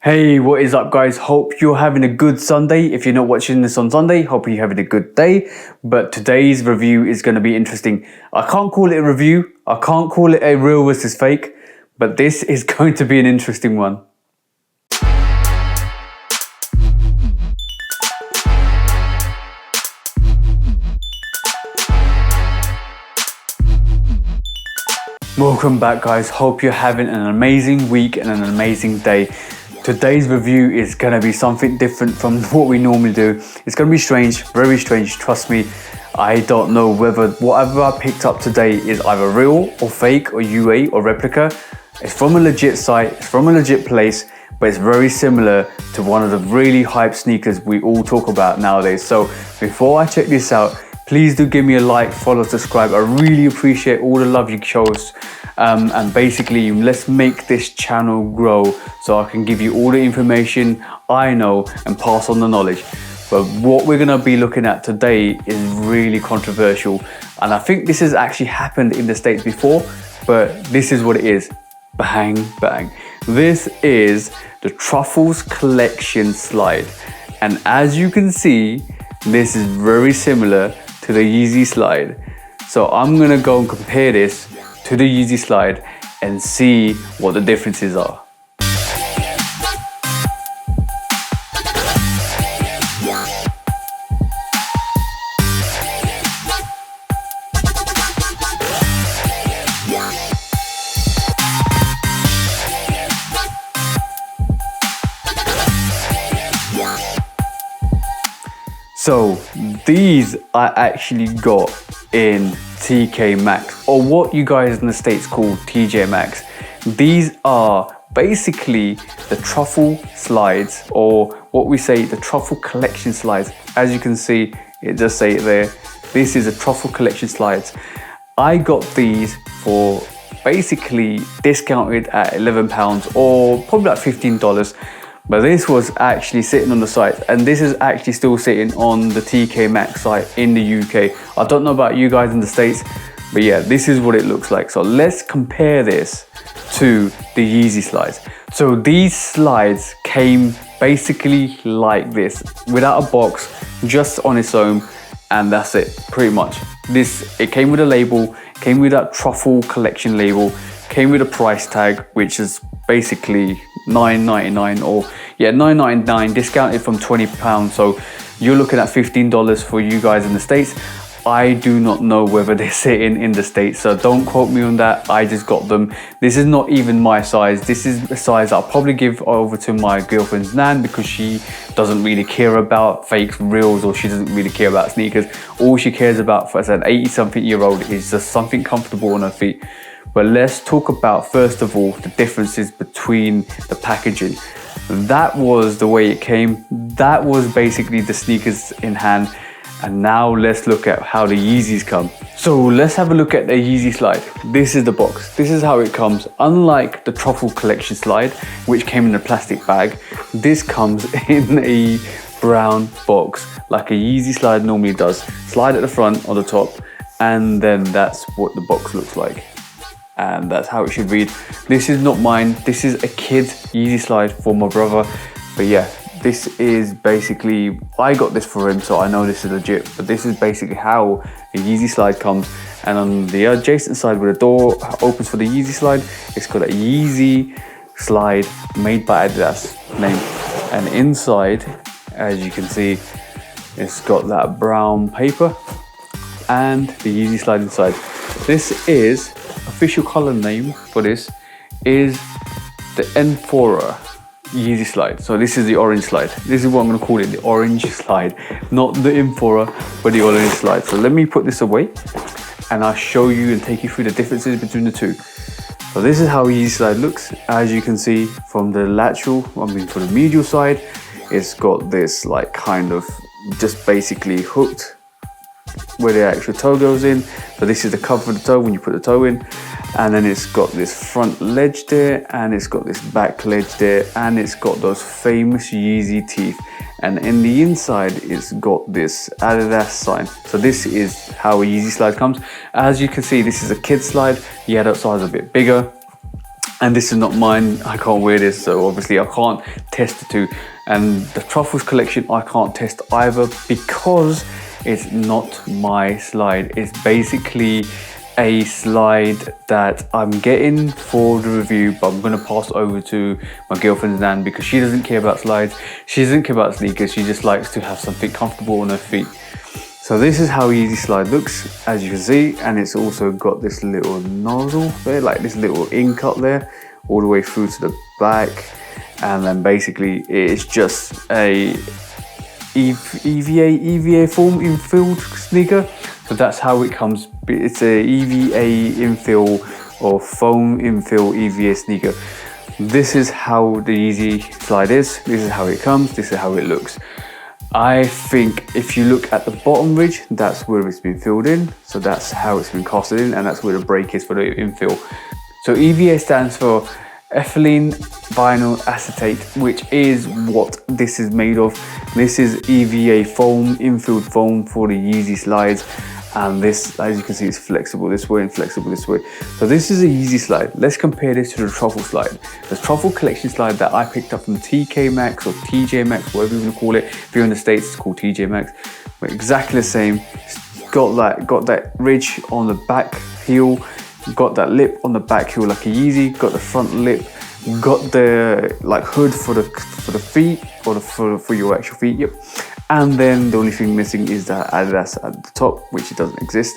Hey, what is up guys? Hope you're having a good Sunday. If you're not watching this on Sunday, hope you're having a good day. But today's review is going to be interesting. I can't call it a review. I can't call it a real versus fake. But this is going to be an interesting one. Welcome back guys. Hope you're having an amazing week and an amazing day. Today's review is going to be something different from what we normally do. It's going to be strange, very strange, trust me. I don't know whether whatever I picked up today is either real or fake or UA or replica. It's from a legit site, it's from a legit place, but it's very similar to one of the really hyped sneakers we all talk about nowadays. So before I check this out, please do give me a like, follow, subscribe. I really appreciate all the love you show us. And basically, let's make this channel grow so I can give you all the information I know and pass on the knowledge. But what we're gonna be looking at today is really controversial. And I think this has actually happened in the States before, but this is what it is. Bang, bang. This is the Truffles Collection slide. And as you can see, this is very similar to the Yeezy slide. So I'm gonna go and compare this to the Yeezy slide and see what the differences are. So these I actually got in TK Maxx, or what you guys in the States call TJ Maxx. These are basically the truffle slides, or what we say the truffle collection slides. As you can see, it does say it there. This is a truffle collection slides. I got these for basically discounted at £11 or probably like $15. But this was actually sitting on the site, and this is actually still sitting on the TK Maxx site in the UK. I don't know about you guys in the States, but yeah, this is what it looks like. So let's compare this to the Yeezy slides. So these slides came basically like this, without a box, just on its own, and that's it, pretty much. It came with a label, came with that truffle collection label, came with a price tag, which is basically $9.99 or yeah, $9.99 discounted from £20. So you're looking at $15 for you guys in the States. I do not know whether they're sitting in the States, so don't quote me on that. I just got them. This is not even my size. This is a size I'll probably give over to my girlfriend's nan, because she doesn't really care about fakes, reals, or she doesn't really care about sneakers. All she cares about as an 80-something-year-old is just something comfortable on her feet. But let's talk about, first of all, the differences between the packaging. That was the way it came. That was basically the sneakers in hand. And now let's look at how the Yeezys come. So let's have a look at the Yeezy slide. This is the box. This is how it comes. Unlike the Truffle Collection slide, which came in a plastic bag, this comes in a brown box, like a Yeezy slide normally does. Slide at the front or the top, and then that's what the box looks like. And that's how it should read. This is not mine. This is a kid's Yeezy slide for my brother. But yeah, this is basically, I got this for him, so I know this is legit. But this is basically how a Yeezy slide comes. And on the adjacent side, where the door opens for the Yeezy slide, it's got a Yeezy slide made by Adidas name. And inside, as you can see, it's got that brown paper and the Yeezy slide inside. This is official color name for this is the Emperor Yeezy slide. So this is the orange slide. This is what I'm going to call it, the orange slide, not the Emperor, but the orange slide. So let me put this away and I'll show you and take you through the differences between the two. So this is how Yeezy slide looks. As you can see from the lateral, for the medial side, it's got this like kind of just basically hooked where the actual toe goes in. So this is the cover of the toe when you put the toe in, and then it's got this front ledge there, and it's got this back ledge there, and it's got those famous Yeezy teeth, and in the inside it's got this Adidas sign. So this is how a Yeezy slide comes. As you can see, this is a kid slide. The adult size is a bit bigger. And this is not mine, I can't wear this, so obviously I can't test the two. And the Truffles collection I can't test either because it's not my slide. It's basically a slide that I'm getting for the review, but I'm gonna pass over to my girlfriend's Nan because she doesn't care about slides, she doesn't care about sneakers, she just likes to have something comfortable on her feet. So this is how Yeezy slide looks, as you can see, and it's also got this little nozzle there, like this little ink up there, all the way through to the back, and then basically it's just a EVA foam infilled sneaker. So that's how it comes. It's a EVA infill or foam infill EVA sneaker. This is how the Yeezy slide is. This is how it comes. This is how it looks. I think if you look at the bottom ridge, that's where it's been filled in. So that's how it's been casted in, and that's where the break is for the infill. So EVA stands for ethylene vinyl acetate, which is what this is made of. This is EVA foam, infilled foam for the Yeezy slides. And this, as you can see, is flexible this way and flexible this way. So this is a Yeezy slide. Let's compare this to the Truffle slide. The Truffle collection slide that I picked up from TK Maxx or TJ Maxx, whatever you want to call it. If you're in the States, it's called TJ Maxx. But exactly the same. Got that ridge on the back heel. Got that lip on the back heel like a Yeezy. Got the front lip. Got the like hood for the feet or for your actual feet. Yep. And then the only thing missing is that Adidas at the top, which it doesn't exist,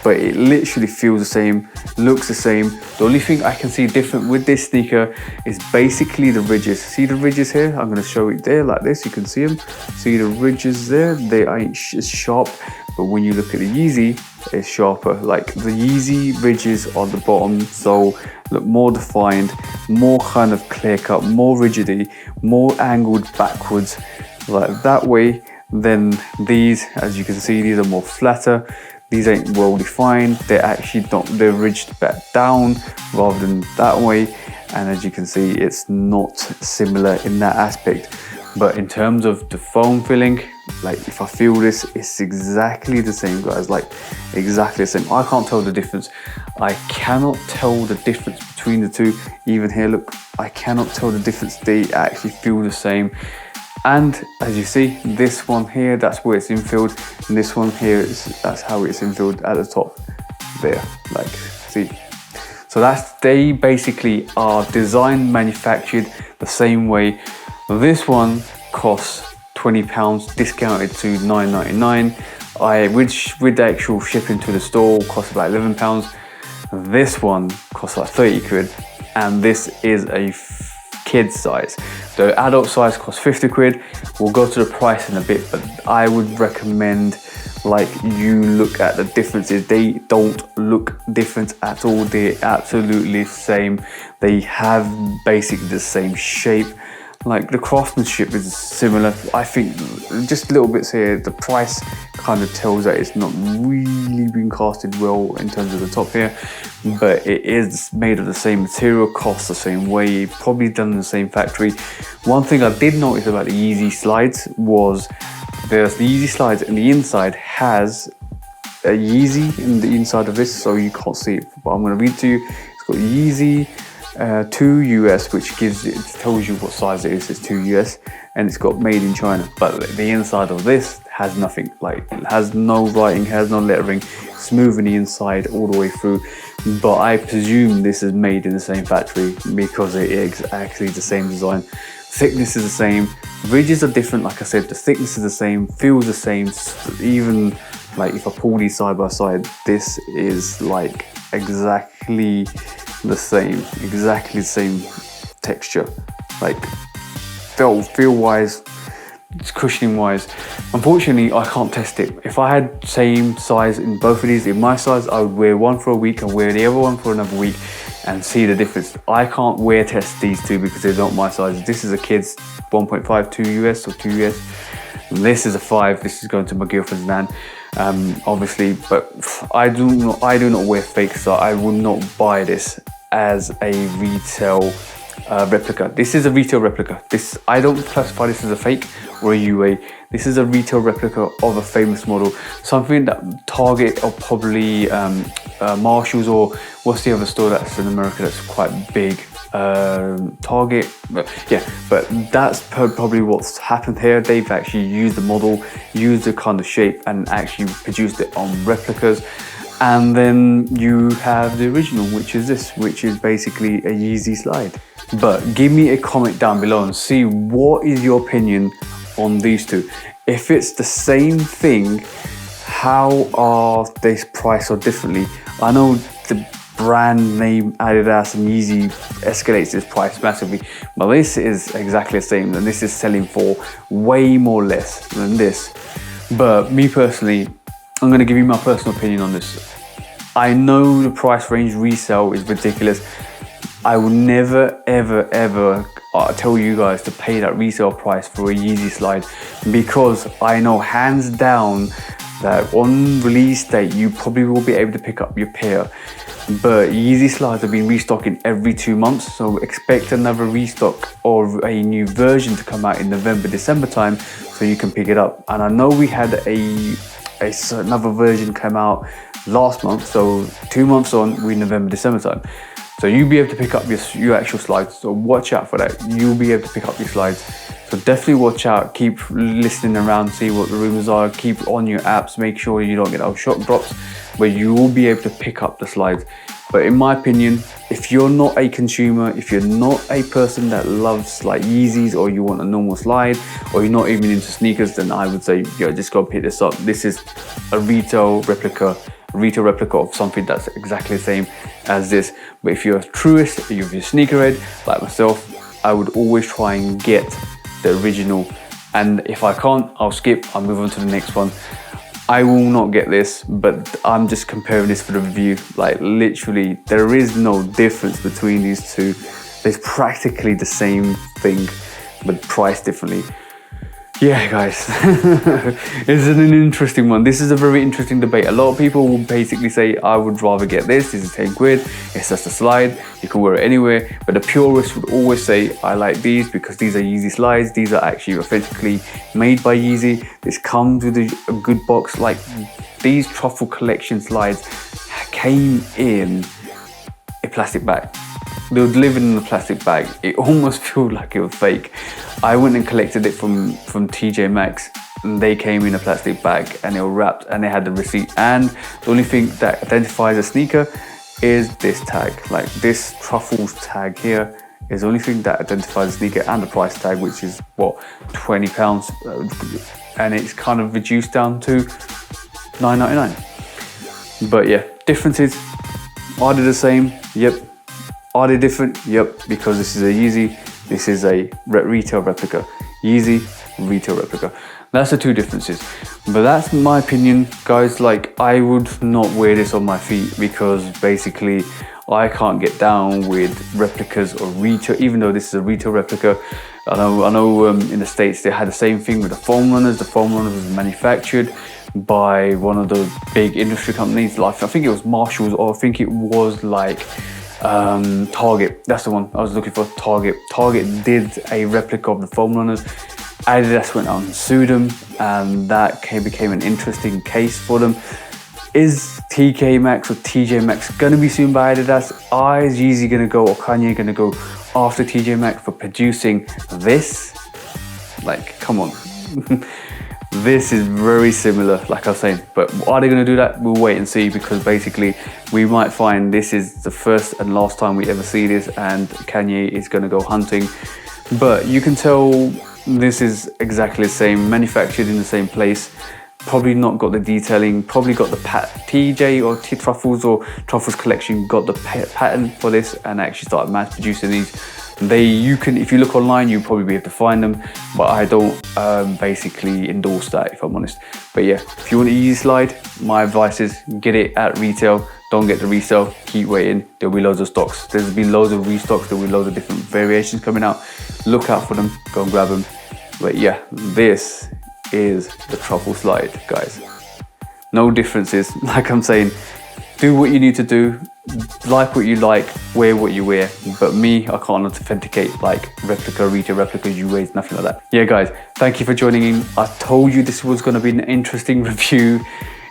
but it literally feels the same, looks the same. The only thing I can see different with this sneaker is basically the ridges. See the ridges here? I'm gonna show it there like this, you can see them. See the ridges there? They ain't as sharp, but when you look at the Yeezy, it's sharper. Like the Yeezy ridges on the bottom, so look more defined, more kind of clear cut, more rigidity, more angled backwards, like that way. Then these, as you can see, these are more flatter. These ain't well defined. They're actually not, they're ridged back down rather than that way. And as you can see, it's not similar in that aspect. But in terms of the foam filling, like if I feel this, it's exactly the same, guys, like exactly the same. I can't tell the difference. I cannot tell the difference between the two. Even here, look, I cannot tell the difference. They actually feel the same. And as you see, this one here, that's where it's infilled, and this one here, that's how it's infilled at the top there, like, see. So they basically are designed, manufactured the same way. This one costs £20, discounted to £9.99. Which with the actual shipping to the store costs about £11. This one costs like 30 quid, and this is a kid size. The adult size costs 50 quid. We'll go to the price in a bit, but I would recommend like you look at the differences. They don't look different at all. They're absolutely the same. They have basically the same shape. Like the craftsmanship is similar. I think just little bits here, the price kind of tells that it's not really been casted well in terms of the top here, but it is made of the same material, costs the same way, probably done in the same factory. One thing I did notice about the Yeezy slides was there's the Yeezy slides and the inside has a Yeezy in the inside of this, so you can't see it, but I'm going to read to you. It's got Yeezy 2 US, which tells you what size it is. It's 2 US, and it's got made in China. But the inside of this has nothing, like it has no writing, has no lettering, smooth in the inside all the way through. But I presume this is made in the same factory because it is actually the same design. Thickness is the same, ridges are different. Like I said, the thickness is the same, feels the same. Even like if I pull these side by side, this is like exactly the same texture, like feel wise, cushioning wise. Unfortunately, I can't test it. If I had same size in both of these, in my size, I would wear one for a week and wear the other one for another week and see the difference. I can't wear test these two because they're not my size. This is a kid's 1.5, 2 US or 2 US. And this is a 5. This is going to my girlfriend's Nan. Obviously, but I do not wear fake, so I will not buy this as a retail replica. This is a retail replica. I don't classify this as a fake or a UA. This is a retail replica of a famous model, something that Target or probably Marshalls, or what's the other store that's in America that's quite big, Target. But yeah, but that's probably what's happened here. They've actually used the model, used the kind of shape, and actually produced it on replicas. And then you have the original, which is this, which is basically a Yeezy slide. But give me a comment down below and see what is your opinion on these two. If it's the same thing, how are they priced so differently? I know the brand name Adidas and Yeezy escalates this price massively, but this is exactly the same, and this is selling for way more less than this. But me personally, I'm going to give you my personal opinion on this. I know the price range resale is ridiculous. I will never, ever tell you guys to pay that resale price for a Yeezy slide, because I know hands down that on release date, you probably will be able to pick up your pair. But Yeezy slides have been restocking every 2 months, so expect another restock or a new version to come out in November, December time, so you can pick it up. And I know we had another version come out last month, so 2 months on, we November, December time. So you'll be able to pick up your actual slides, so watch out for that. You'll be able to pick up your slides. So definitely watch out, keep listening around, see what the rumors are, keep on your apps, make sure you don't get those shock drops, where you will be able to pick up the slides. But in my opinion, if you're not a consumer, if you're not a person that loves like Yeezys, or you want a normal slide, or you're not even into sneakers, then I would say, yo, just go pick this up. This is a retail replica of something that's exactly the same as this. But if you're a truist, if you're a sneakerhead like myself, I would always try and get the original, and if I can't, I'll skip, I'll move on to the next one. I will not get this, but I'm just comparing this for the review. Like literally, there is no difference between these two. It's practically the same thing, but priced differently. Yeah, guys, it's an interesting one. This is a very interesting debate. A lot of people will basically say, I would rather get this is 10 quid, it's just a slide, you can wear it anywhere. But the purists would always say, I like these because these are Yeezy slides. These are actually authentically made by Yeezy. This comes with a good box. Like these truffle collection slides came in a plastic bag. They were delivered in a plastic bag. It almost felt like it was fake. I went and collected it from TJ Maxx, and they came in a plastic bag and they were wrapped and they had the receipt. And the only thing that identifies a sneaker is this tag. Like this truffles tag here is the only thing that identifies a sneaker, and the price tag, which is what, £20, and it's kind of reduced down to $9.99. But yeah, differences. Are they the same? Yep. Are they different? Yep, because this is a Yeezy, this is a retail replica. Yeezy, retail replica. That's the two differences. But that's my opinion, guys. Like, I would not wear this on my feet because basically I can't get down with replicas or retail, even though this is a retail replica. I know in the States they had the same thing with the foam runners. The foam runners was manufactured by one of the big industry companies. Like, I think it was Marshalls, or I think it was like Target. That's the one I was looking for. Target did a replica of the foam runners. Adidas went out and sued them, and that became an interesting case for them. Is TK Maxx or TJ Maxx going to be sued by Adidas? Is Yeezy going to go, or Kanye going to go after TJ Maxx for producing this? Like, come on. This is very similar, like I was saying, but are they going to do that? We'll wait and see, because basically we might find this is the first and last time we ever see this, and Kanye is going to go hunting. But you can tell this is exactly the same, manufactured in the same place. Probably not got the detailing, probably got the TJ or Truffles collection got the pattern for this and actually started mass producing these. If you look online, you'll probably be able to find them, but I don't basically endorse that, if I'm honest. But yeah, if you want a Yeezy slide, my advice is get it at retail. Don't get the resale, keep waiting. There'll be loads of stocks. There's been loads of restocks, there'll be loads of different variations coming out. Look out for them, go and grab them. But yeah, this is the truffle slide, guys. No differences, like I'm saying. Do what you need to do, like what you like, wear what you wear. But me, I can't authenticate like retail replicas, UAs, nothing like that. Yeah, guys, thank you for joining in. I told you this was going to be an interesting review.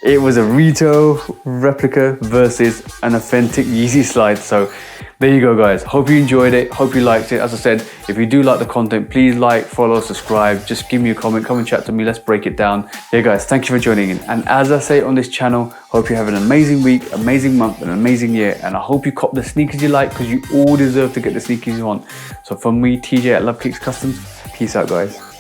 it was a retail replica versus an authentic Yeezy slide. So there you go, guys. Hope you enjoyed it. Hope you liked it. As I said, if you do like the content, please like, follow, subscribe. Just give me a comment, come and chat to me. Let's break it down. Yeah, guys, thank you for joining in. And as I say on this channel, hope you have an amazing week, amazing month, an amazing year. And I hope you cop the sneakers you like, because you all deserve to get the sneakers you want. So from me, TJ at Love Kicks Customs, peace out, guys.